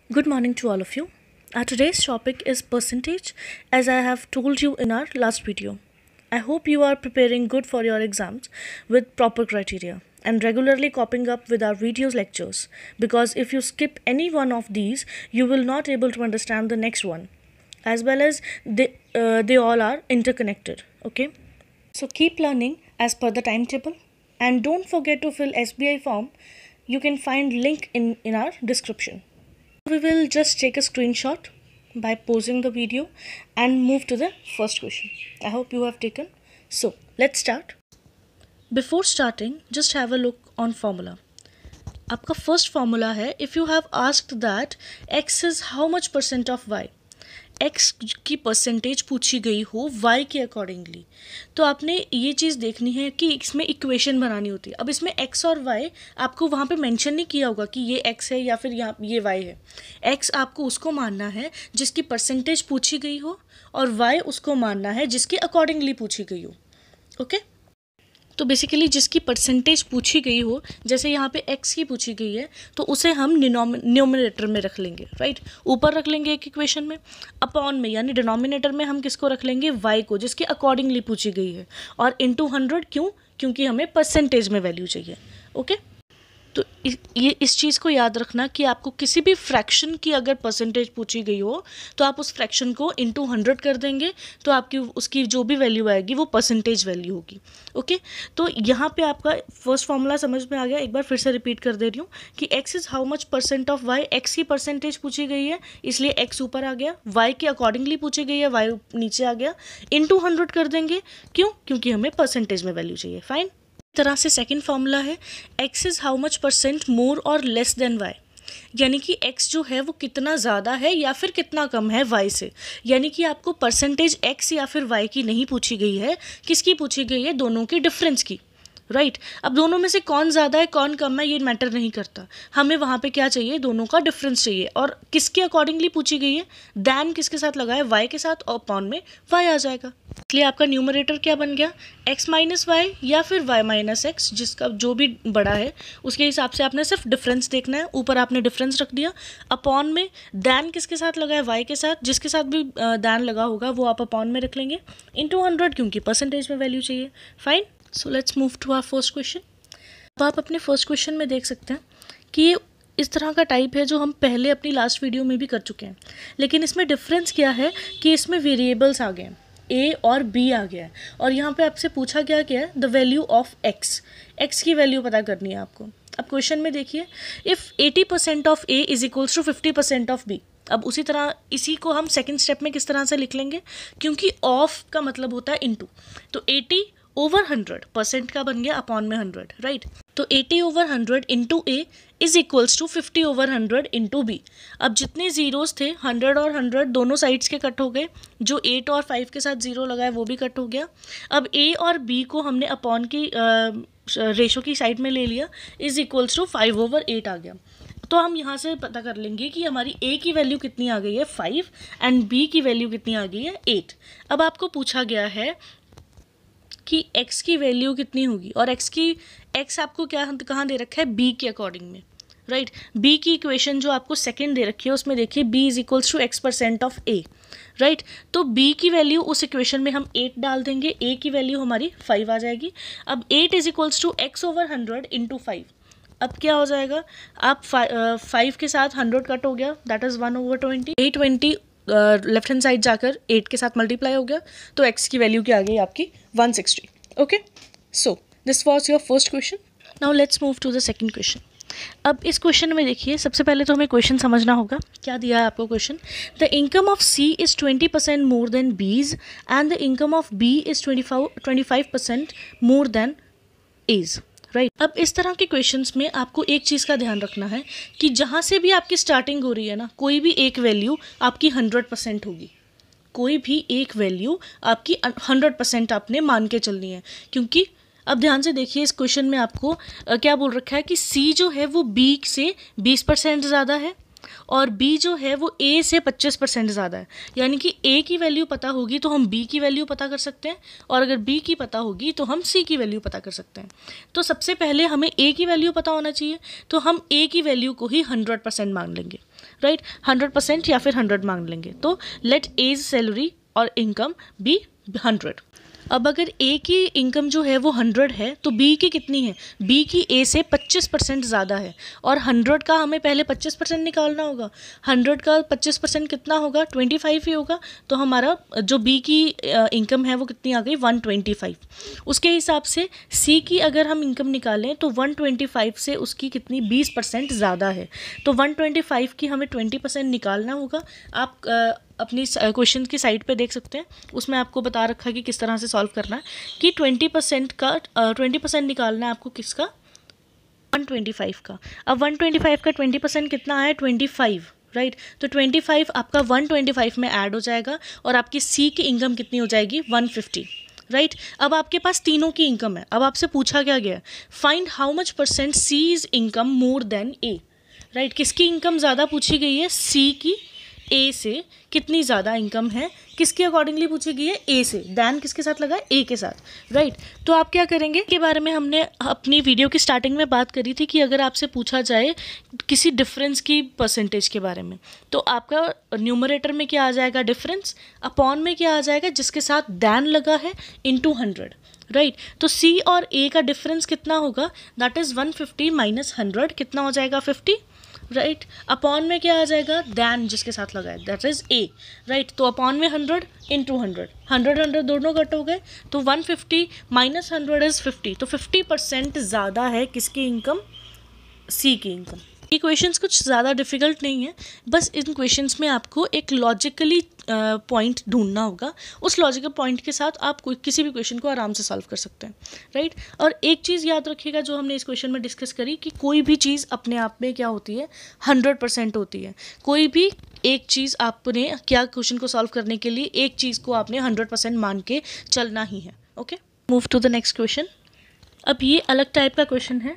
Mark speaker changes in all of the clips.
Speaker 1: Good morning to all of you. Our today's topic is percentage, as I have told you in our last video. I hope you are preparing good for your exams with proper criteria and regularly copying up with our videos lectures, because if you skip any one of these, you will not able to understand the next one, as well as they all are interconnected. Okay, so keep learning as per the timetable, and don't forget to fill SBI form. You can find link in our description. We will just take a screenshot by pausing the video and move to the first question. I hope you have taken. So let's start. Before starting, just have a look on formula. आपका first formula है, if you have asked that x is how much % of y, x की percentage पूछी गई हो y के accordingly, तो आपने ये चीज़ देखनी है कि इसमें इक्वेशन बनानी होती है. अब इसमें x और y आपको वहाँ पे मेंशन नहीं किया होगा कि ये x है या फिर यहाँ ये y है. x आपको उसको मानना है जिसकी परसेंटेज पूछी गई हो, और y उसको मानना है जिसके अकॉर्डिंगली पूछी गई हो. ओके, तो बेसिकली जिसकी परसेंटेज पूछी गई हो, जैसे यहाँ पे x की पूछी गई है, तो उसे हम न्यूमरेटर में रख लेंगे. राइट, ऊपर रख लेंगे एक इक्वेशन में, अपॉन में यानी डिनोमिनेटर में हम किसको रख लेंगे, y को, जिसके अकॉर्डिंगली पूछी गई है, और इनटू 100. क्यों? क्योंकि हमें परसेंटेज में वैल्यू चाहिए. ओके, तो ये इस चीज़ को याद रखना कि आपको किसी भी फ्रैक्शन की अगर परसेंटेज पूछी गई हो, तो आप उस फ्रैक्शन को इनटू 100 कर देंगे, तो आपकी उसकी जो भी वैल्यू आएगी वो परसेंटेज वैल्यू होगी. ओके, तो यहाँ पे आपका फर्स्ट फॉर्मूला समझ में आ गया. एक बार फिर से रिपीट कर दे रही हूँ कि x is how much % of y. x की परसेंटेज पूछी गई है, इसलिए x ऊपर आ गया. y के अकॉर्डिंगली पूछी गई है, y नीचे आ गया. इनटू 100 कर देंगे. क्यों? क्योंकि हमें परसेंटेज में वैल्यू चाहिए. फाइन. तरह से सेकंड फॉर्मूला है, x इज़ हाउ मच % मोर और लेस देन y, यानी कि x जो है वो कितना ज़्यादा है या फिर कितना कम है y से. यानी कि आपको परसेंटेज x या फिर y की नहीं पूछी गई है, किसकी पूछी गई है, दोनों के डिफरेंस की. राइट, अब दोनों में से कौन ज़्यादा है कौन कम है ये मैटर नहीं करता, हमें वहाँ पे क्या चाहिए, दोनों का डिफरेंस चाहिए. और किसके अकॉर्डिंगली पूछी गई है, दैन किसके साथ लगा है, y के साथ, और अपॉन में y आ जाएगा. इसलिए आपका न्यूमरेटर क्या बन गया, x माइनस वाई या फिर y माइनस एक्स, जिसका जो भी बड़ा है उसके हिसाब से आपने सिर्फ डिफरेंस देखना है. ऊपर आपने डिफरेंस रख दिया, अपॉन में दैन किसके साथ लगा है, y के साथ, जिसके साथ भी दैन लगा होगा वो आप अपॉन में रख लेंगे, इनटू 100, क्योंकि परसेंटेज में वैल्यू चाहिए. Fine. So let's move to our first question. अब आप अपने फर्स्ट क्वेश्चन में देख सकते हैं कि ये इस तरह का टाइप है जो हम पहले अपनी लास्ट वीडियो में भी कर चुके हैं, लेकिन इसमें डिफरेंस क्या है कि इसमें वेरिएबल्स आ गए हैं, a और b आ गया है, और यहाँ पे आपसे पूछा गया क्या है, द वैल्यू ऑफ x की वैल्यू पता करनी है आपको. अब क्वेश्चन में देखिए, if 80% of a is equals to 50% of b. अब उसी तरह इसी को हम सेकेंड स्टेप में किस तरह से लिख लेंगे, क्योंकि ऑफ का मतलब होता है इनटू, तो 80 ओवर 100% का बन गया अपॉन में 100. राइट, तो 80 over 100 into A is equals to 50 over 100 into B. अब जितने जीरोस थे 100 और 100 दोनों साइड्स के कट हो गए, जो 8 और 5 के साथ जीरो लगा है वो भी कट हो गया. अब ए और बी को हमने अपॉन की रेशो की साइड में ले लिया, इज इक्वल्स टू 5 ओवर 8 आ गया. तो हम यहाँ से पता कर लेंगे कि हमारी a की वैल्यू कितनी आ गई है 5, एंड b की वैल्यू कितनी आ गई है 8. अब आपको पूछा गया है कि x की वैल्यू कितनी होगी, और x आपको क्या कहाँ दे रखा है, b के अकॉर्डिंग में. राइट, b की इक्वेशन जो आपको सेकंड दे रखी है उसमें देखिए b is equals to x% of a. Right, तो b की वैल्यू उस इक्वेशन में हम 8 डाल देंगे, a की वैल्यू हमारी 5 आ जाएगी. अब 8 is equals to x over 100 into 5. अब क्या हो जाएगा, आप 5 के साथ 100 कट हो गया, that is 1 over 20. 820 left hand side जाकर 8 के साथ मल्टीप्लाई हो गया, तो x की वैल्यू क्या आ गई आपकी 160. Okay, so this was your first question. Now let's move to the second question. अब इस क्वेश्चन में देखिए, सबसे पहले तो हमें क्वेश्चन समझना होगा. क्या दिया है आपको question, the income of C is 20% more than B's and the income of B is 25% more than A's. Right, अब इस तरह के क्वेश्चंस में आपको एक चीज़ का ध्यान रखना है कि जहाँ से भी आपकी स्टार्टिंग हो रही है ना, कोई भी एक वैल्यू आपकी 100% होगी, कोई भी एक वैल्यू आपकी 100% आपने मान के चलनी है. क्योंकि अब ध्यान से देखिए, इस क्वेश्चन में आपको क्या बोल रखा है कि C जो है वो B से 20% ज़्यादा है, और B जो है वो A से 25% ज़्यादा है. यानी कि A की वैल्यू पता होगी तो हम B की वैल्यू पता कर सकते हैं, और अगर B की पता होगी तो हम C की वैल्यू पता कर सकते हैं. तो सबसे पहले हमें A की वैल्यू पता होना चाहिए, तो हम A की वैल्यू को ही 100% मान लेंगे. राइट, 100% या फिर 100 मांग लेंगे। तो लेट एज सैलरी और इनकम बी 100। अब अगर ए की इनकम जो है वो 100 है तो बी की कितनी है, बी की ए से 25% ज़्यादा है, और 100 का हमें पहले 25% निकालना होगा। 100 का 25% कितना होगा, 25 ही होगा। तो हमारा जो बी की इनकम है वो कितनी आ गई, 125। उसके हिसाब से सी की अगर हम इनकम निकालें तो 125 से उसकी कितनी 20% ज़्यादा है। तो 125 की हमें 20% निकालना होगा। आप अपनी क्वेश्चन की साइड पे देख सकते हैं, उसमें आपको बता रखा है कि किस तरह से सॉल्व करना है। कि 20% निकालना है आपको, किसका, 125 का। अब 125 का 20% कितना है, 25, राइट। तो 25 आपका 125 में ऐड हो जाएगा और आपकी सी की इनकम कितनी हो जाएगी, 150, राइट। अब आपके पास तीनों की इनकम है। अब आपसे पूछा क्या गया, find how much percent C is income more than A, right. किसकी इनकम ज़्यादा पूछी गई है, सी की ए से कितनी ज़्यादा इनकम है, किसके अकॉर्डिंगली पूछी गई है, ए से। दैन किसके साथ लगा है, ए के साथ, राइट। तो आप क्या करेंगे, के बारे में हमने अपनी वीडियो की स्टार्टिंग में बात करी थी कि अगर आपसे पूछा जाए किसी डिफरेंस की परसेंटेज के बारे में, तो आपका न्यूमरेटर में क्या आ जाएगा, डिफरेंस, अपॉन में क्या आ जाएगा, जिसके साथ दैन लगा है, इनटू 100, राइट। तो सी और ए का डिफरेंस कितना होगा, दैट इज़ 150 माइनस 100, कितना हो जाएगा, 50, राइट। अपॉन में क्या आ जाएगा, दैन जिसके साथ लगा है, दैट इज ए, राइट। तो अपॉन में 100 इंटू 100, 100 दोनों कट हो गए, तो 150 माइनस 100 इज 50। तो 50% ज़्यादा है किसकी इनकम, सी की इनकम। ये क्वेश्चंस कुछ ज़्यादा डिफिकल्ट नहीं है, बस इन क्वेश्चंस में आपको एक लॉजिकली पॉइंट ढूंढना होगा। उस लॉजिकल पॉइंट के साथ आप कोई किसी भी क्वेश्चन को आराम से सॉल्व कर सकते हैं, राइट। और एक चीज़ याद रखिएगा जो हमने इस क्वेश्चन में डिस्कस करी, कि कोई भी चीज़ अपने आप में क्या होती है, 100% होती है। कोई भी एक चीज़ आपने क्या, क्वेश्चन को सॉल्व करने के लिए एक चीज़ को आपने 100% मान के चलना ही है। Okay, move to the next question. अब ये अलग टाइप का क्वेश्चन है।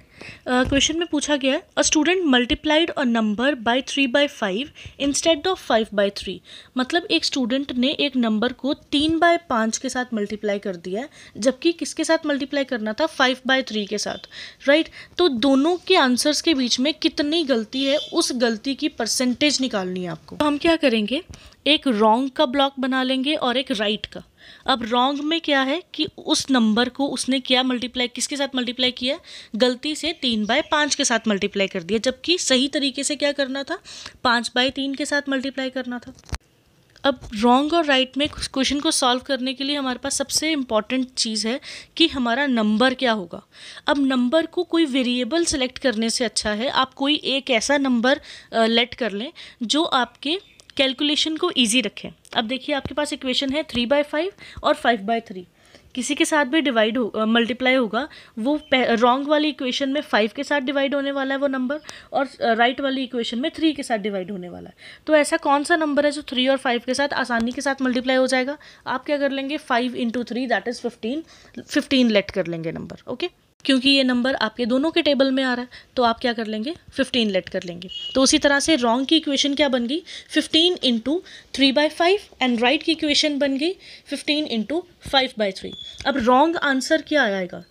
Speaker 1: क्वेश्चन में पूछा गया है, a student multiplied a number by 3/5 instead of 5/3। मतलब एक स्टूडेंट ने एक नंबर को 3/5 के साथ मल्टीप्लाई कर दिया है, जबकि किसके साथ मल्टीप्लाई करना था, 5/3 के साथ, राइट। तो दोनों के आंसर्स के बीच में कितनी गलती है, उस गलती की परसेंटेज निकालनी है आपको। तो हम क्या करेंगे, एक रॉन्ग का ब्लॉक बना लेंगे और एक राइट का। अब रॉन्ग में क्या है कि उस नंबर को उसने क्या मल्टीप्लाई, किसके साथ मल्टीप्लाई किया, गलती से 3/5 के साथ मल्टीप्लाई कर दिया, जबकि सही तरीके से क्या करना था, 5/3 के साथ मल्टीप्लाई करना था। अब रॉन्ग और राइट में क्वेश्चन को सॉल्व करने के लिए हमारे पास सबसे इम्पॉर्टेंट चीज़ है कि हमारा नंबर क्या होगा। अब नंबर को कोई वेरिएबल सेलेक्ट करने से अच्छा है आप कोई एक ऐसा नंबर लेट कर लें जो आपके कैलकुलेशन को इजी रखें। अब देखिए आपके पास इक्वेशन है 3/5 और 5/3, किसी के साथ भी डिवाइड हो मल्टीप्लाई होगा, वो रॉन्ग वाली इक्वेशन में 5 के साथ डिवाइड होने वाला है वो नंबर, और राइट वाली इक्वेशन में 3 के साथ डिवाइड होने वाला है। तो ऐसा कौन सा नंबर है जो 3 और 5 के साथ आसानी के साथ मल्टीप्लाई हो जाएगा, आप क्या कर लेंगे, 5 इंटू 3 दैट इज़ 15, 15 लेट कर लेंगे नंबर, ओके। क्योंकि ये नंबर आपके दोनों के टेबल में आ रहा है तो आप क्या कर लेंगे, 15 लेट कर लेंगे। तो उसी तरह से रॉन्ग की इक्वेशन क्या बन गई, 15 इंटू 3/5, एंड राइट की इक्वेशन बन गई 15 इंटू 5/3। अब रॉन्ग आंसर क्या आएगा,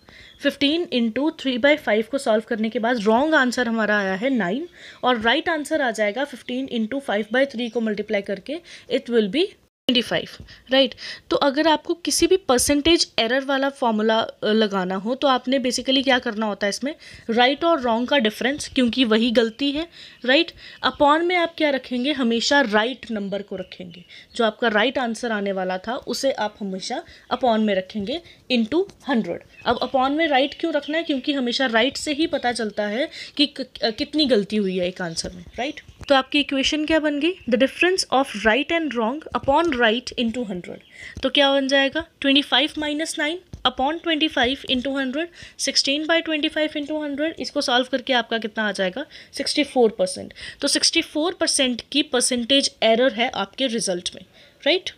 Speaker 1: 15 इंटू 3/5 को सॉल्व करने के बाद रॉन्ग आंसर हमारा आया है 9, और राइट आंसर आ जाएगा 15 इंटू 5/3 को मल्टीप्लाई करके इट विल बी 25, राइट। तो अगर आपको किसी भी परसेंटेज एरर वाला फॉर्मूला लगाना हो तो आपने बेसिकली क्या करना होता है इसमें, राइट और रॉन्ग का डिफरेंस, क्योंकि वही गलती है, राइट। अपॉन में आप क्या रखेंगे, हमेशा राइट नंबर को रखेंगे, जो आपका राइट आंसर आने वाला था उसे आप हमेशा अपॉन में रखेंगे, इनटू 100। अब अपॉन में राइट क्यों रखना है, क्योंकि हमेशा राइट से ही पता चलता है कि कितनी गलती हुई है एक आंसर में, राइट। तो आपकी इक्वेशन क्या बन गई, the difference of right and wrong upon right into 100। तो क्या बन जाएगा, 25 माइनस 9 अपॉन 25 इंटू 100, 16/25 इंटू 100। इसको सॉल्व करके आपका कितना आ जाएगा, 64%। तो 64% की परसेंटेज एरर है आपके रिजल्ट में, राइट।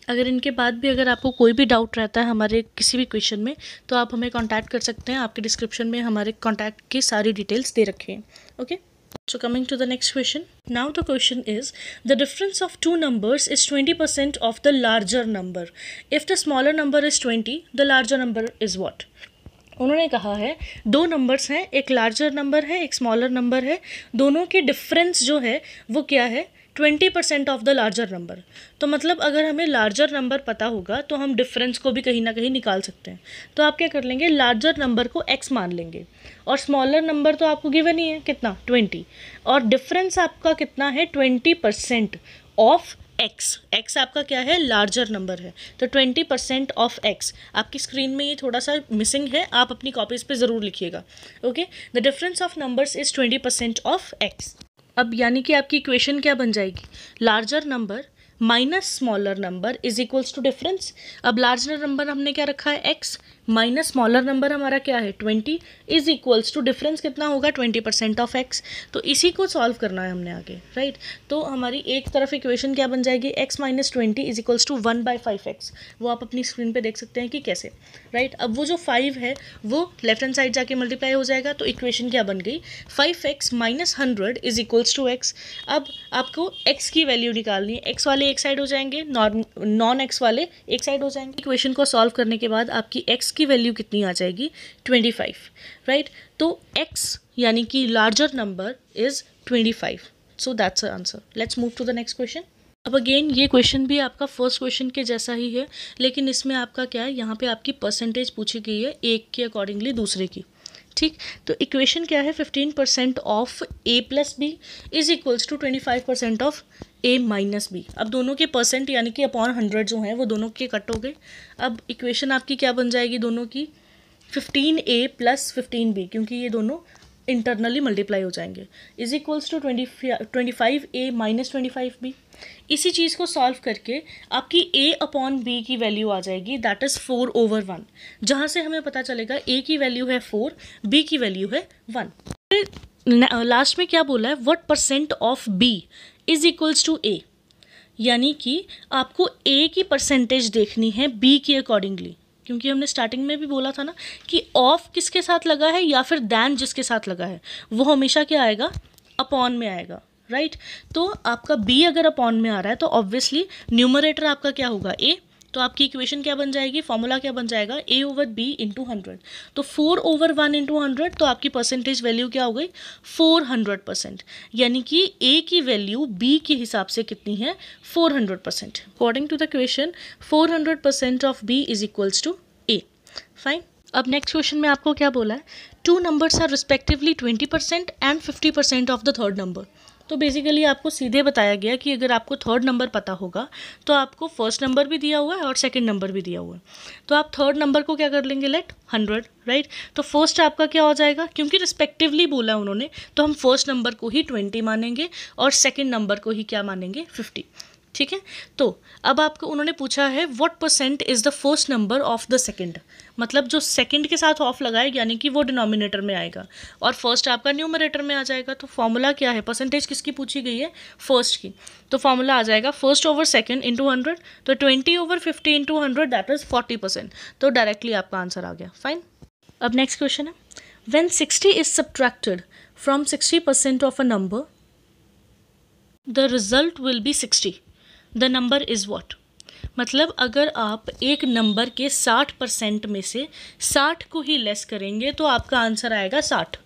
Speaker 1: अगर इनके बाद भी अगर आपको कोई भी डाउट रहता है हमारे किसी भी क्वेश्चन में तो आप हमें कांटेक्ट कर सकते हैं, आपके डिस्क्रिप्शन में हमारे कांटेक्ट की सारी डिटेल्स दे रखे हैं, okay. So coming to the next question. Now the question is, the difference of two numbers is 20% of the larger number. If the smaller number is 20, the larger number is what? उन्होंने कहा है दो numbers हैं, एक larger number है एक smaller number है, दोनों की डिफरेंस जो है वो क्या है 20% ऑफ द लार्जर नंबर। तो मतलब अगर हमें लार्जर नंबर पता होगा तो हम डिफरेंस को भी कहीं ना कहीं निकाल सकते हैं। तो आप क्या कर लेंगे, लार्जर नंबर को x मान लेंगे और स्मॉलर नंबर तो आपको गिवन ही है कितना 20, और डिफरेंस आपका कितना है 20% ऑफ x आपका क्या है लार्जर नंबर है, तो 20% ऑफ x। आपकी स्क्रीन में ये थोड़ा सा मिसिंग है, आप अपनी कॉपीज़ पे ज़रूर लिखिएगा। Okay, the difference of numbers is 20% of x। अब यानी कि आपकी इक्वेशन क्या बन जाएगी, larger number minus smaller number is equals to difference. अब लार्जर नंबर हमने क्या रखा है x, माइनस स्मॉलर नंबर हमारा क्या है 20, इज इक्वल्स टू डिफरेंस कितना होगा 20% ऑफ x। तो इसी को सॉल्व करना है हमने आगे, राइट। तो हमारी एक तरफ इक्वेशन क्या बन जाएगी, x minus 20 is equals to 1/5x। वो आप अपनी स्क्रीन पे देख सकते हैं कि कैसे, राइट। अब वो जो 5 है वो लेफ्ट हैंड साइड जाके मल्टीप्लाई हो जाएगा, तो इक्वेशन क्या बन गई 5x minus 100 is equals to x। अब आपको x की वैल्यू निकालनी है, x वाले एक साइड हो जाएंगे, नॉन x वाले एक साइड हो जाएंगे। इक्वेशन को सॉल्व करने के बाद आपकी x की वैल्यू कितनी आ जाएगी 25, राइट। तो x यानी कि larger number is 25, so that's answer. Let's move to the next question. अब अगेन ये क्वेश्चन भी आपका फर्स्ट क्वेश्चन के जैसा ही है, लेकिन इसमें आपका क्या है, यहाँ पे आपकी परसेंटेज पूछी गई है एक के अकॉर्डिंगली दूसरे की, ठीक। तो इक्वेशन क्या है 15% of a plus B is equals to 25% of a minus B. अब दोनों के परसेंट यानी कि अपॉन 100 जो हैं वो दोनों के कट हो गए। अब इक्वेशन आपकी क्या बन जाएगी दोनों की 15a प्लस 15b, क्योंकि ये दोनों इंटरनली मल्टीप्लाई हो जाएंगे, is equals to 25a minus 25b। इसी चीज़ को सॉल्व करके आपकी a अपॉन b की वैल्यू आ जाएगी, दैट इज़ 4/1, जहाँ से हमें पता चलेगा a की वैल्यू है 4, b की वैल्यू है 1। फिर लास्ट में क्या बोला है, what percent of b is equals to a, यानी कि आपको a की परसेंटेज देखनी है b के अकॉर्डिंगली, क्योंकि हमने स्टार्टिंग में भी बोला था ना कि ऑफ किसके साथ लगा है या फिर दैन जिसके साथ लगा है वो हमेशा क्या आएगा अपॉन में आएगा, राइट। तो आपका b अगर अपॉन में आ रहा है तो ऑब्वियसली न्यूमरेटर आपका क्या होगा a। तो आपकी इक्वेशन क्या बन जाएगी, फॉर्मूला क्या बन जाएगा a/b इंटू 100। तो 4/1 इंटू 100, तो आपकी परसेंटेज वैल्यू क्या हो गई 400%, यानी कि a की वैल्यू b के हिसाब से कितनी है 400%। According to the question 400% of b is equals to a, fine. अब नेक्स्ट क्वेश्चन में आपको क्या बोला है, two numbers are respectively 20% and 50% of the third number. तो बेसिकली आपको सीधे बताया गया कि अगर आपको थर्ड नंबर पता होगा तो आपको फर्स्ट नंबर भी दिया हुआ है और सेकंड नंबर भी दिया हुआ है, तो आप थर्ड नंबर को क्या कर लेंगे लेट 100, राइट। तो फर्स्ट आपका क्या हो जाएगा, क्योंकि रिस्पेक्टिवली बोला उन्होंने तो हम फर्स्ट नंबर को ही 20 मानेंगे और सेकेंड नंबर को ही क्या मानेंगे 50, ठीक है। तो अब आपको उन्होंने पूछा है what percent is the first number of the second, मतलब जो सेकंड के साथ ऑफ लगाए यानी कि वो डिनोमिनेटर में आएगा और फर्स्ट आपका न्यूमरेटर में आ जाएगा। तो फॉर्मूला क्या है, परसेंटेज किसकी पूछी गई है फर्स्ट की, तो फॉर्मूला आ जाएगा फर्स्ट ओवर सेकंड इंटू 100, तो 20/50 इंटू 100 दैट इज 40%। तो डायरेक्टली आपका आंसर आ गया, फाइन। अब नेक्स्ट क्वेश्चन है, when 60 is subtracted from 60% of a number the result will be 60, the number is what. मतलब अगर आप एक नंबर के 60% में से 60 को ही लेस करेंगे तो आपका आंसर आएगा 60,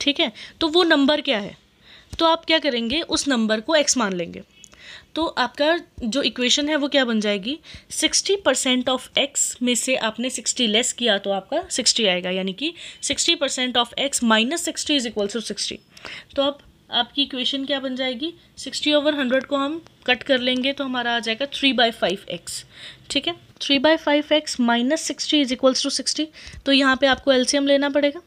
Speaker 1: ठीक है। तो वो नंबर क्या है, तो आप क्या करेंगे उस नंबर को x मान लेंगे। तो आपका जो इक्वेशन है वो क्या बन जाएगी 60% ऑफ x में से आपने 60 लेस किया तो आपका 60 आएगा, यानी कि 60% of x minus 60 is equal to 60। तो अब आपकी इक्वेशन क्या बन जाएगी 60/100 को हम कट कर लेंगे तो हमारा आ जाएगा 3/5x, ठीक है। 3/5x minus 60 is equals to 60। तो यहाँ पे आपको एलसीएम लेना पड़ेगा,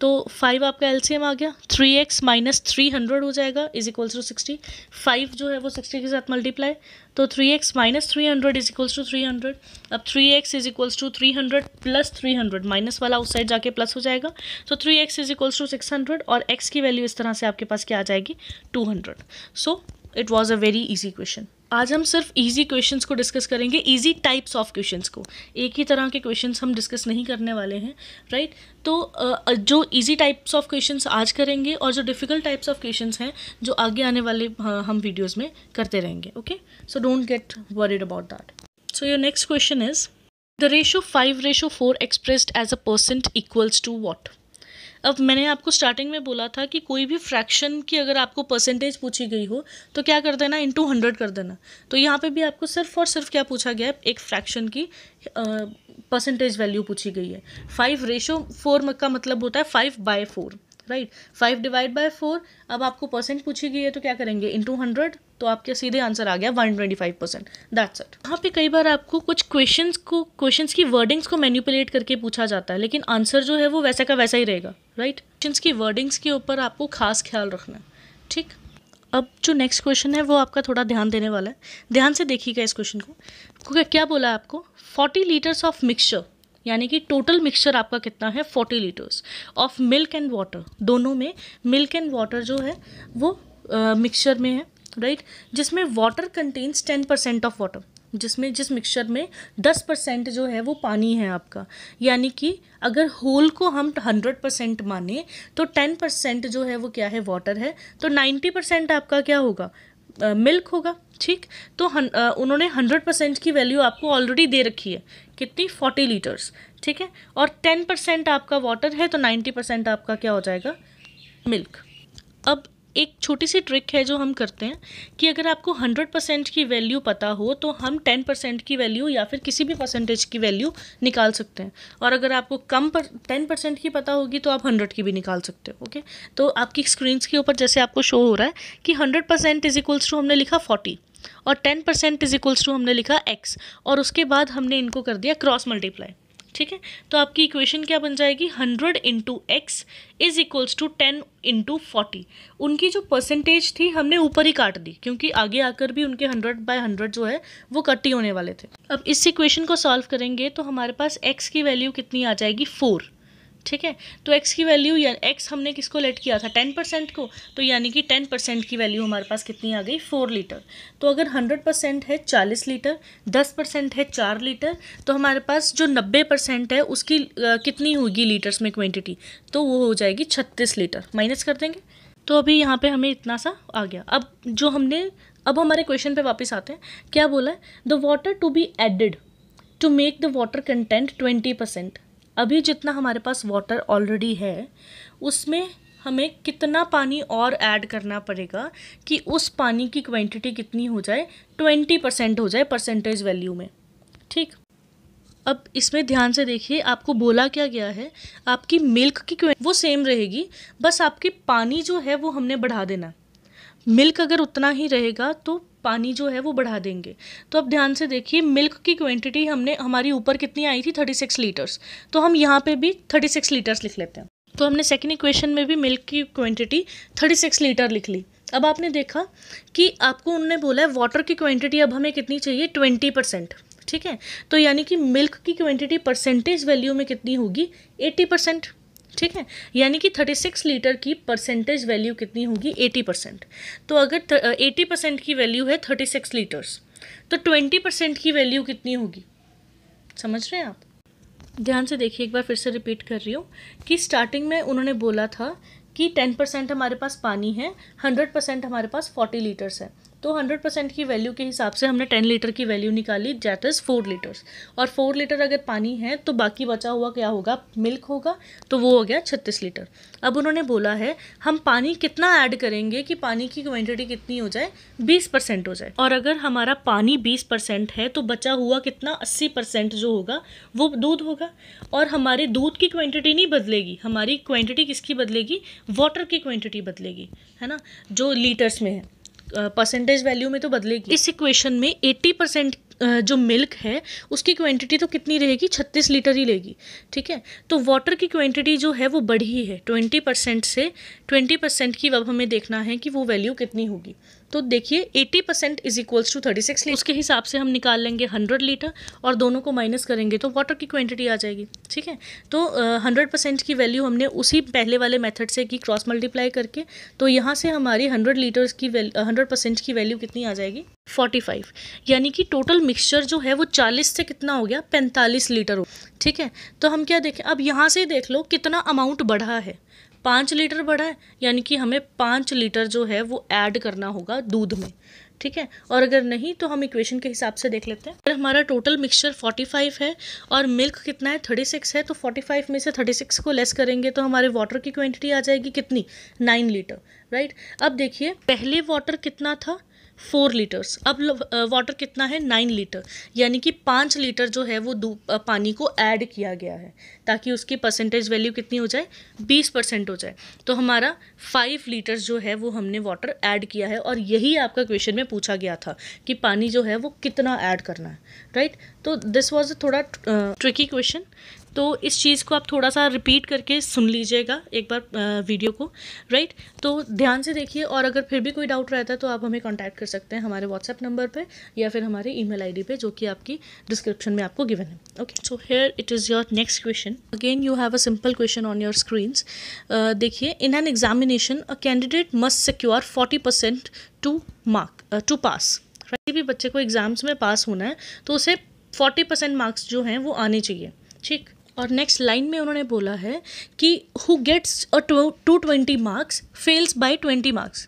Speaker 1: तो 5 आपका एलसीएम आ गया, 3x माइनस 300 हो जाएगा इज इक्वल्स टू 60। 5 जो है वो 60 के साथ मल्टीप्लाई, तो 3x minus 300 is equals to 300। अब 3x is equals to 300 plus 300, minus वाला उस साइड जाके प्लस हो जाएगा, तो 3x इज इक्वल्स टू 600 और x की वैल्यू इस तरह से आपके पास क्या आ जाएगी 200। So it was a very easy question. आज हम सिर्फ इजी क्वेश्चंस को डिस्कस करेंगे, इजी टाइप्स ऑफ क्वेश्चंस को, एक ही तरह के क्वेश्चंस हम डिस्कस नहीं करने वाले हैं, राइट। तो जो इजी टाइप्स ऑफ क्वेश्चंस आज करेंगे और जो डिफ़िकल्ट टाइप्स ऑफ क्वेश्चंस हैं जो आगे आने वाले हम वीडियोस में करते रहेंगे, okay. So don't get worried about that. So your next question is the ratio 5:4 expressed as a percent equals to what. अब मैंने आपको स्टार्टिंग में बोला था कि कोई भी फ्रैक्शन की अगर आपको परसेंटेज पूछी गई हो तो क्या कर देना, इंटू 100 कर देना। तो यहाँ पे भी आपको सिर्फ और सिर्फ क्या पूछा गया है, एक फ्रैक्शन की परसेंटेज वैल्यू पूछी गई है। 5:4 का मतलब होता है 5/4, राइट। 5/4। अब आपको परसेंट पूछी गई है तो क्या करेंगे, इंटू 100, तो आपके सीधे आंसर आ गया 125%। That's it. यहाँ पे कई बार आपको कुछ क्वेश्चंस की वर्डिंग्स को मैनिपुलेट करके पूछा जाता है, लेकिन आंसर जो है वो वैसा का वैसा ही रहेगा, राइट। क्वेश्चंस की वर्डिंग्स के ऊपर आपको खास ख्याल रखना है, ठीक। अब जो नेक्स्ट क्वेश्चन है वो आपका थोड़ा ध्यान देने वाला है, ध्यान से देखिएगा इस क्वेश्चन को। क्या बोला है आपको, 40 लीटर्स ऑफ मिक्सचर, यानी कि टोटल मिक्सचर आपका कितना है, 40 litres of milk and water. दोनों में मिल्क एंड वाटर जो है वो मिक्सचर में है, राइट। जिसमें वाटर कंटेन्स 10% ऑफ वाटर, जिस मिक्सचर में 10% जो है वो पानी है आपका। यानी कि अगर होल को हम 100% माने तो 10% जो है वो क्या है, वाटर है। तो 90% आपका क्या होगा, मिल्क होगा, ठीक। तो उन्होंने 100% की वैल्यू आपको ऑलरेडी दे रखी है, कितनी, 40 लीटर्स, ठीक है। और 10% आपका वाटर है, तो 90% आपका क्या हो जाएगा, मिल्क। अब एक छोटी सी ट्रिक है जो हम करते हैं कि अगर आपको 100% की वैल्यू पता हो तो हम 10% की वैल्यू या फिर किसी भी परसेंटेज की वैल्यू निकाल सकते हैं, और अगर आपको 10% की पता होगी तो आप 100 की भी निकाल सकते हो, ओके। तो आपकी स्क्रीन्स के ऊपर जैसे आपको शो हो रहा है कि 100% इज इक्वल्स टू हमने लिखा 40 और 10% इज इक्वल्स टू हमने लिखा x, और उसके बाद हमने इनको कर दिया क्रॉस मल्टीप्लाई, ठीक है। तो आपकी इक्वेशन क्या बन जाएगी, 100 into X is equals to 10 into 40। उनकी जो परसेंटेज थी हमने ऊपर ही काट दी, क्योंकि आगे आकर भी उनके 100/100 जो है वो कट ही होने वाले थे। अब इस इक्वेशन को सॉल्व करेंगे तो हमारे पास x की वैल्यू कितनी आ जाएगी, 4, ठीक है। तो x की वैल्यू, या x हमने किसको लेट किया था, 10% को, तो यानी कि 10% की वैल्यू हमारे पास कितनी आ गई, 4 लीटर। तो अगर 100% है 40 लीटर, 10% है 4 लीटर, तो हमारे पास जो 90% है उसकी कितनी होगी लीटर्स में क्वांटिटी, तो वो हो जाएगी 36 लीटर। माइनस कर देंगे तो अभी यहाँ पे हमें इतना सा आ गया। अब हमारे क्वेश्चन पे वापस आते हैं। क्या बोला है, the water to be added to make the water content 20%। अभी जितना हमारे पास वाटर ऑलरेडी है उसमें हमें कितना पानी और ऐड करना पड़ेगा कि उस पानी की क्वांटिटी कितनी हो जाए, 20% हो जाए परसेंटेज वैल्यू में, ठीक। अब इसमें ध्यान से देखिए, आपको बोला क्या गया है, आपकी मिल्क की वो सेम रहेगी, बस आपकी पानी जो है वो हमने बढ़ा देना। मिल्क अगर उतना ही रहेगा तो पानी जो है वो बढ़ा देंगे। तो अब ध्यान से देखिए, मिल्क की क्वांटिटी हमारी ऊपर कितनी आई थी, 36 लीटर्स, तो हम यहाँ पे भी 36 लीटर्स लिख लेते हैं। तो हमने सेकेंड इक्वेशन में भी मिल्क की क्वांटिटी 36 लीटर लिख ली। अब आपने देखा कि आपको उन्होंने बोला है वाटर की क्वांटिटी अब हमें कितनी चाहिए, 20%, ठीक है। तो यानी कि मिल्क की क्वांटिटी परसेंटेज वैल्यू में कितनी होगी, 80%, ठीक है। यानी कि 36 लीटर की परसेंटेज वैल्यू कितनी होगी, 80%। तो अगर 80% की वैल्यू है 36 लीटर्स, तो 20% की वैल्यू कितनी होगी, समझ रहे हैं आप। ध्यान से देखिए, एक बार फिर से रिपीट कर रही हूँ कि स्टार्टिंग में उन्होंने बोला था कि 10% हमारे पास पानी है, 100% हमारे पास 40 लीटर्स है। तो 100% की वैल्यू के हिसाब से हमने 10 लीटर की वैल्यू निकाली, दैट इज़ 4 लीटर्स। और 4 लीटर अगर पानी है तो बाकी बचा हुआ क्या होगा, मिल्क होगा, तो वो हो गया 36 लीटर। अब उन्होंने बोला है हम पानी कितना ऐड करेंगे कि पानी की क्वांटिटी कितनी हो जाए, 20% हो जाए। और अगर हमारा पानी 20% है तो बचा हुआ कितना, 80% जो होगा वो दूध होगा। और हमारे दूध की क्वांटिटी नहीं बदलेगी, हमारी क्वांटिटी किसकी बदलेगी, वाटर की क्वांटिटी बदलेगी, है ना, जो लीटर्स में है, परसेंटेज वैल्यू में तो बदलेगी। इस इक्वेशन में 80% जो मिल्क है उसकी क्वांटिटी तो कितनी रहेगी, 36 लीटर ही लेगी, ठीक है। तो वाटर की क्वांटिटी जो है वो बढ़ी है 20% से 20% की। अब हमें देखना है कि वो वैल्यू कितनी होगी। तो देखिए 80% इज इक्वल्स टू 36 लीटर, उसके हिसाब से हम निकाल लेंगे 100 लीटर और दोनों को माइनस करेंगे तो वाटर की क्वांटिटी आ जाएगी, ठीक है। तो 100% की वैल्यू हमने उसी पहले वाले मेथड से की, क्रॉस मल्टीप्लाई करके। तो यहाँ से हमारी 100% की वैल्यू कितनी आ जाएगी, 45। यानी कि टोटल मिक्सचर जो है वो 40 से कितना हो गया, 45 लीटर हो, ठीक है। तो हम क्या देखें, अब यहाँ से देख लो कितना अमाउंट बढ़ा है, 5 लीटर बढ़ा है, यानी कि हमें 5 लीटर जो है वो ऐड करना होगा दूध में, ठीक है। और अगर नहीं तो हम इक्वेशन के हिसाब से देख लेते हैं। अगर हमारा टोटल मिक्सचर 45 है और मिल्क कितना है 36 है, तो 45 में से 36 को लेस करेंगे तो हमारे वाटर की क्वांटिटी आ जाएगी कितनी, 9 लीटर, राइट। अब देखिए पहले वाटर कितना था 4 लीटर्स, अब वाटर कितना है 9 लीटर, यानी कि 5 लीटर जो है वो पानी को ऐड किया गया है ताकि उसकी परसेंटेज वैल्यू कितनी हो जाए, 20% हो जाए। तो हमारा 5 लीटर्स जो है वो हमने वाटर ऐड किया है, और यही आपका क्वेश्चन में पूछा गया था कि पानी जो है वो कितना ऐड करना है, राइट। तो दिस वॉज थोड़ा ट्रिकी क्वेश्चन, तो इस चीज़ को आप थोड़ा सा रिपीट करके सुन लीजिएगा एक बार वीडियो को, राइट। तो ध्यान से देखिए, और अगर फिर भी कोई डाउट रहता है तो आप हमें कांटेक्ट कर सकते हैं हमारे व्हाट्सएप नंबर पे या फिर हमारे ईमेल आईडी पे, जो कि आपकी डिस्क्रिप्शन में आपको गिवन है। Okay, so here it is your next question. Again you have a simple question on your screens. देखिए, in an examination a candidate must secure 40% to pass. किसी भी बच्चे को एग्जाम्स में पास होना है तो उसे 40% मार्क्स जो हैं वो आने चाहिए, ठीक। और नेक्स्ट लाइन में उन्होंने बोला है कि who gets a 220 marks fails by 20 marks.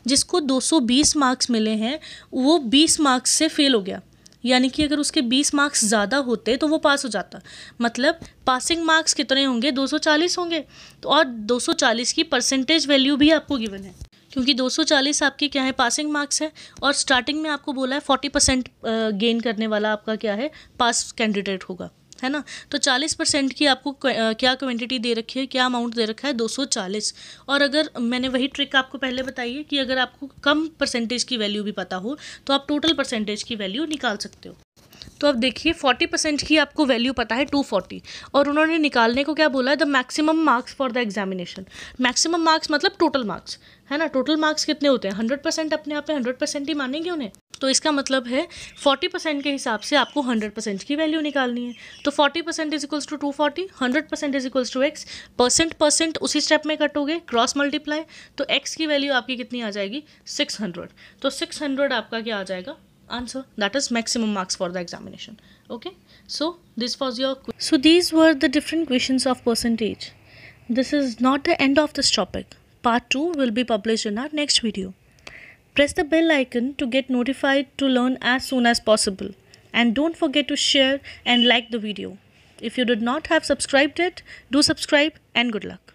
Speaker 1: जिसको 220 मार्क्स मिले हैं वो 20 मार्क्स से फेल हो गया, यानी कि अगर उसके 20 मार्क्स ज़्यादा होते तो वो पास हो जाता। मतलब पासिंग मार्क्स कितने होंगे, 240 होंगे। तो और 240 की परसेंटेज वैल्यू भी आपको गिवन है, क्योंकि 240 आपकी क्या है, पासिंग मार्क्स है, और स्टार्टिंग में आपको बोला है 40% गेन करने वाला आपका क्या है, पास कैंडिडेट होगा, है ना। तो 40% की आपको क्या क्वांटिटी दे रखी है, क्या अमाउंट दे रखा है, 240। और अगर मैंने वही ट्रिक आपको पहले बताई है कि अगर आपको कम परसेंटेज की वैल्यू भी पता हो तो आप टोटल परसेंटेज की वैल्यू निकाल सकते हो। तो अब देखिए 40% की आपको वैल्यू पता है 240, और उन्होंने निकालने को क्या बोला है, the maximum marks for the examination. Maximum marks मतलब टोटल मार्क्स, है ना। टोटल मार्क्स कितने होते हैं, 100%, अपने आप में 100% ही मानेंगे उन्हें। तो इसका मतलब है 40% के हिसाब से आपको 100% की वैल्यू निकालनी है। तो 40% is equals to 240, 100% is equals to x, percent उसी स्टेप में कटोगे, क्रॉस मल्टीप्लाई, तो एक्स की वैल्यू आपकी कितनी आ जाएगी, 600। तो 600 आपका क्या आ जाएगा answer, that is maximum marks for the examination. Okay, so this was your so these were the different questions of percentage. This is not the end of this topic. Part 2 will be published in our next video. Press the bell icon to get notified to learn as soon as possible, and don't forget to share and like the video. If you did not have subscribed yet, do subscribe, and good luck.